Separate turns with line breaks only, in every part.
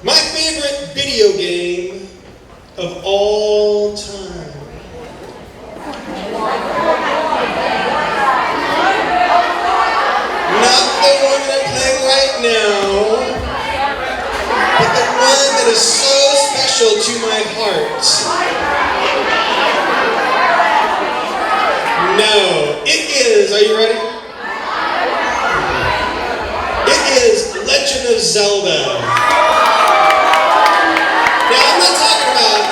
My favorite video game of all time. Not the one that I'm playing right now, but the one that is so special to my heart. No, it is, are you ready? It is Legend of Zelda. Now, I'm not talking about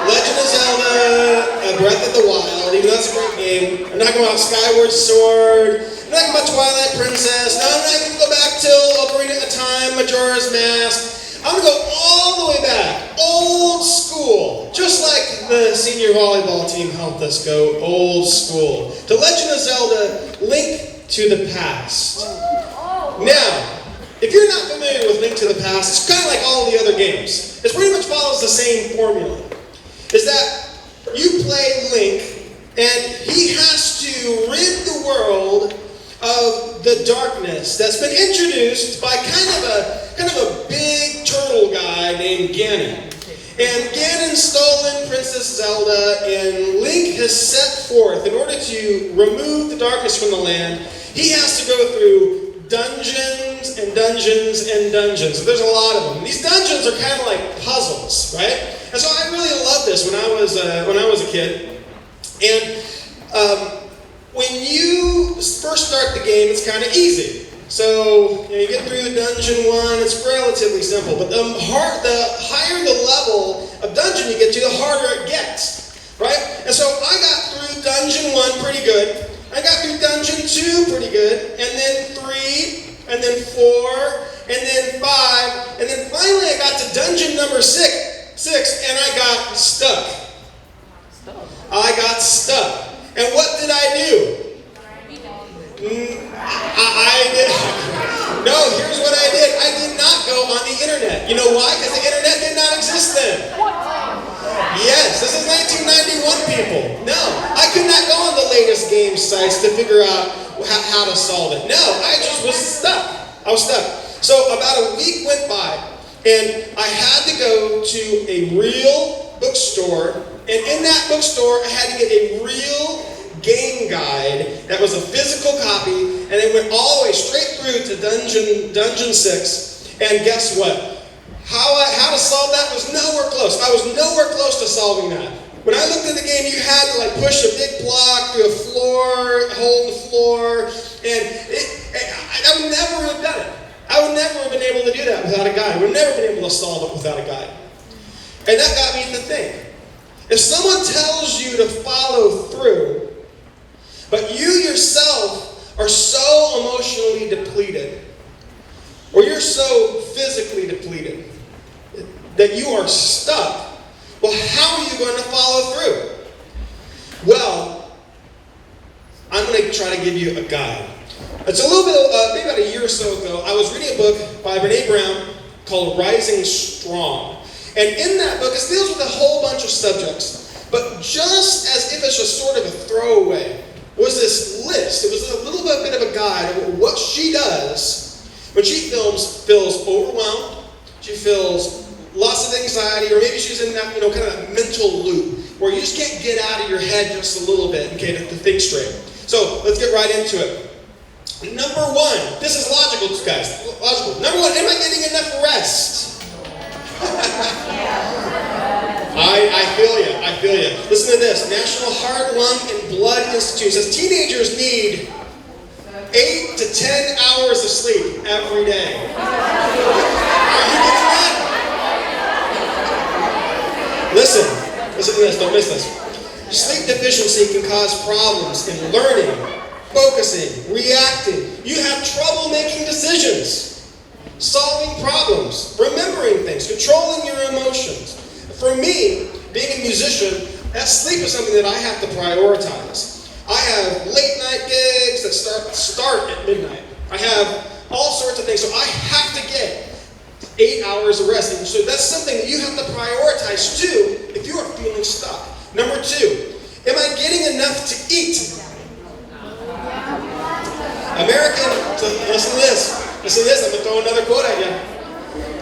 Legend of Zelda, Breath of the Wild, even though that's a great game. I'm not talking about Skyward Sword. I'm not talking about Twilight Princess. No, I'm not going to go back till Ocarina of Time, Majora's Mask. I'm going to go all the way back, old school, just like the senior volleyball team helped us go old school, to Legend of Zelda, Link to the Past. Now, if you're not familiar with Link to the Past, it's kind of like all the other games. It pretty much follows the same formula. Is that you play Link, and he has to rid the world of the darkness that's been introduced by kind of a big turtle guy named Ganon. And Ganon's stolen Princess Zelda, and Link has set forth, in order to remove the darkness from the land, he has to go through dungeons and dungeons and dungeons. There's a lot of them. These dungeons are kind of like puzzles, right? And so I really loved this when I was a kid. And when you first start the game, it's kind of easy. So you get through the dungeon one, it's relatively simple. But the higher the level of dungeon you get to, the harder it gets, right? And so I got through dungeon one pretty good. I got through dungeon 2 pretty good, and then 3, and then 4, and then 5, and then finally I got to dungeon number 6, and I got stuck. I got stuck. And what did I do? No, here's what I did. I did not go on the internet. You know why? Because the internet did not exist then. Yes, this is 1991, people. No, I could not go on the latest game sites to figure out how to solve it. No, I just was stuck. I was stuck. So about a week went by, and I had to go to a real bookstore, and in that bookstore, I had to get a real game guide that was a physical copy, and it went all the way straight through to dungeon 6, and guess what? How to solve that was nowhere close. I was nowhere close to solving that. When I looked at the game, you had to push a big block through a hole in the floor, and I would never have done it. I would never have been able to do that without a guide. I would have never been able to solve it without a guide. And that got me to think. If someone tells you to follow through, but you yourself are so emotionally depleted, or you're so physically depleted, that you are stuck, well, how are you going to follow through? Well, I'm going to try to give you a guide. It's a little bit, maybe about a year or so ago, I was reading a book by Brene Brown called Rising Strong. And in that book, it deals with a whole bunch of subjects. But just as if it's just sort of a throwaway, was this list. It was a little bit of a guide of what she does when she feels overwhelmed, she feels lots of anxiety, or maybe she's in that kind of mental loop where you just can't get out of your head just a little bit, okay, to think straight. So let's get right into it. Number 1, this is logical, guys. Logical. Number 1, am I getting enough rest? I feel you. Listen to this. National Heart, Lung, and Blood Institute says teenagers need 8 to 10 hours of sleep every day. Are you getting that? Listen to this, don't miss this. Sleep deficiency can cause problems in learning, focusing, reacting. You have trouble making decisions, solving problems, remembering things, controlling your emotions. For me, being a musician, that sleep is something that I have to prioritize. I have late night gigs that start at midnight. I have all sorts of things, so I have to get 8 hours of rest. And so that's something that you have to prioritize too if you are feeling stuck. Number 2, am I getting enough to eat? American, so listen to this, I'm going to throw another quote at you.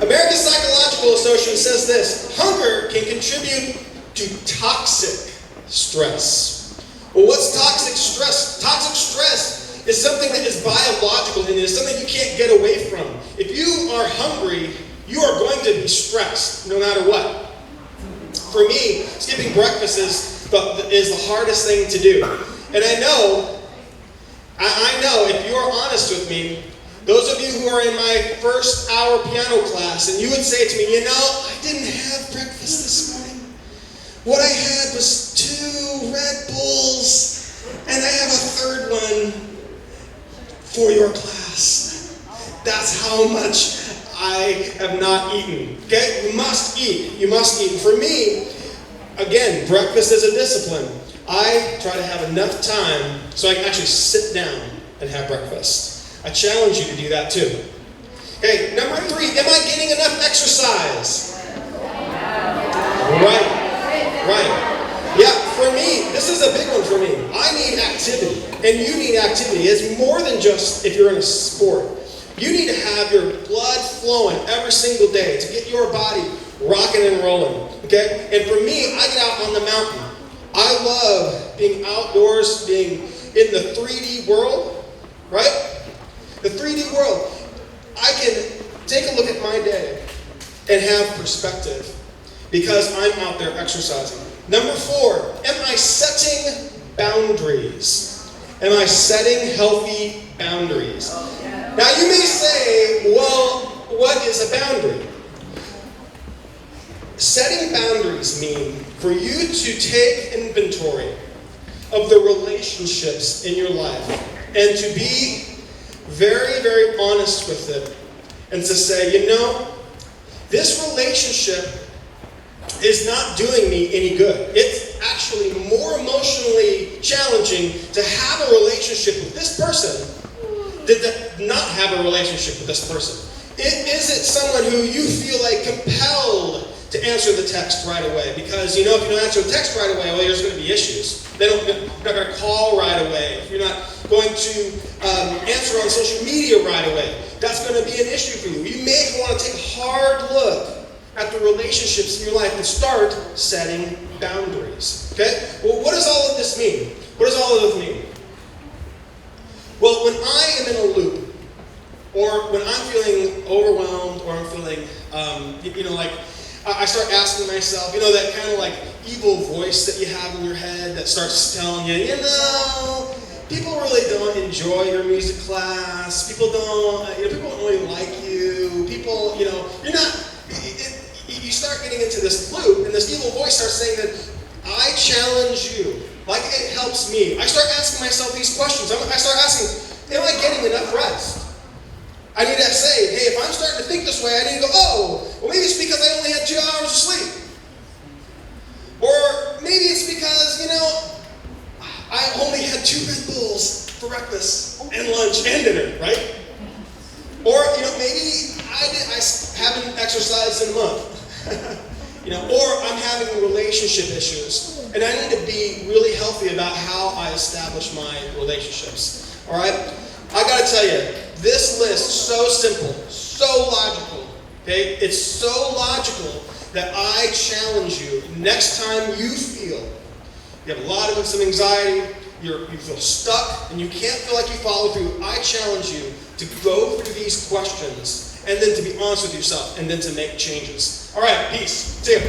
American Psychological Association says this: hunger can contribute to toxic stress. Well, what's toxic stress? Toxic stress is something that is biological and is something you can't get away from. If you are hungry, you are going to be stressed no matter what. For me, skipping breakfast is the hardest thing to do. And I know if you're honest with me, those of you who are in my first hour piano class, and you would say to me, I didn't have breakfast this morning. What I had was 2 Red Bulls, and I have a third one for your class. That's how much I have not eaten. Okay? You must eat. You must eat. And for me, again, breakfast is a discipline. I try to have enough time so I can actually sit down and have breakfast. I challenge you to do that too. Okay, number 3, am I getting enough exercise? Right. Yeah, for me, this is a big one for me. I need activity, and you need activity. It's more than just if you're in a sport. You need to have your blood flowing every single day to get your body rocking and rolling. Okay? And for me, I get out on the mountain. I love being outdoors, being in the 3D world, right? The 3D world. I can take a look at my day and have perspective because I'm out there exercising. Number 4, am I setting boundaries? Am I setting healthy boundaries? Now you may say, well, what is a boundary? Setting boundaries mean for you to take inventory of the relationships in your life and to be very, very honest with it and to say, this relationship is not doing me any good. It's actually more emotionally challenging to have a relationship with this person than to not have a relationship with this person. Is it someone who you feel like compelled to answer the text right away? Because, if you don't answer the text right away, well, there's going to be issues. You're not going to call right away. If you're not going to answer on social media right away, that's going to be an issue for you. You may want to take a hard look at the relationships in your life and start setting boundaries. Okay? Well, what does all of this mean? What does all of this mean? Well, when I am in a loop, or when I'm feeling overwhelmed, or I'm feeling, I start asking myself, that kind of like evil voice that you have in your head that starts telling you, people really don't enjoy your music class. People don't really like you. People, you're not. You start getting into this loop, and this evil voice starts saying that I challenge you. Like it helps me. I start asking myself these questions. I start asking, am I getting enough rest? I need to say, hey, if I'm starting to think this way, I need to go, well, maybe it's because I only had 2 hours of sleep. Or maybe it's because, I only had 2 Red Bulls for breakfast and lunch and dinner, right? Or, maybe I haven't exercised in a month. Or I'm having relationship issues. And I need to be really healthy about how I establish my relationships. All right? I got to tell you, this list, so simple, so logical, okay? It's so logical that I challenge you, next time you feel you have a lot of some anxiety, you feel stuck, and you can't feel like you follow through, I challenge you to go through these questions and then to be honest with yourself and then to make changes. All right, peace. See you.